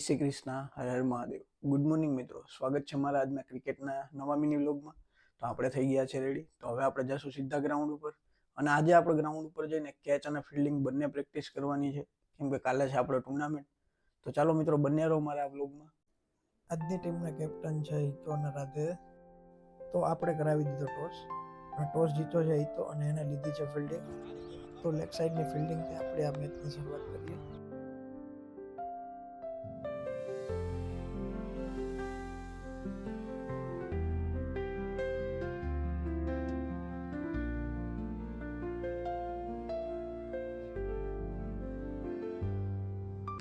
Shri Krishna, Har Har Mahadev. Good morning મિત્રો, સ્વાગત છે મારા આજના ક્રિકેટના નવા મિની વ્લોગમાં. તો આપણે થઈ ગયા છે રેડી. તો હવે આપણે જઈશું સીધા ગ્રાઉન્ડ ઉપર, અને આજે આપણે ગ્રાઉન્ડ ઉપર જઈને કેચ અને ફિલ્ડિંગ બંને પ્રેક્ટિસ કરવાની છે, કેમ કે કાલે છે આપણો ટુર્નામેન્ટ. તો ચાલો મિત્રો, બન્યા રહો મારા આ વ્લોગમાં. આજની ટીમના કેપ્ટન છે હિતો અને રાધે. તો આપણે કરાવી દીધો ટોસ, અને ટોસ જીતો છે હિતો અને એને લીધી છે ફિલ્ડિંગ. તો લેગ સાઈડની ફિલ્ડિંગથી આપણે આ મેચની શરૂઆત કરીએ.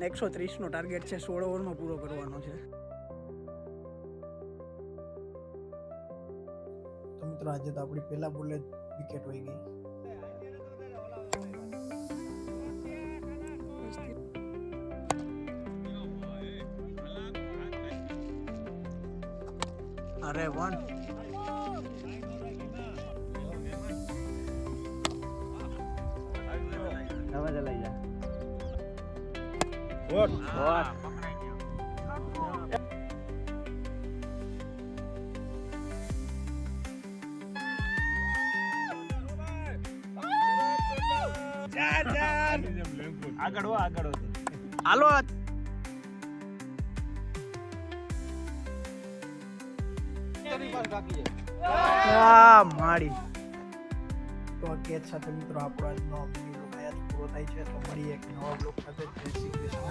ને 130 નો ટાર્ગેટ છે, 16 ઓવરમાં પૂરો કરવાનો છે. તો મિત્રો, આજે તો આપણી પહેલા બોલે વિકેટ હોઈ ગઈ. અરે વન લઈ જા. આગળ હાલો. માડી તો આ કેચ સાથે મિત્રો આપણો આજનો પૂરો થાય છે. તો મળીએ એક નવા બ્લોગ સાથે. જય શ્રી કૃષ્ણ.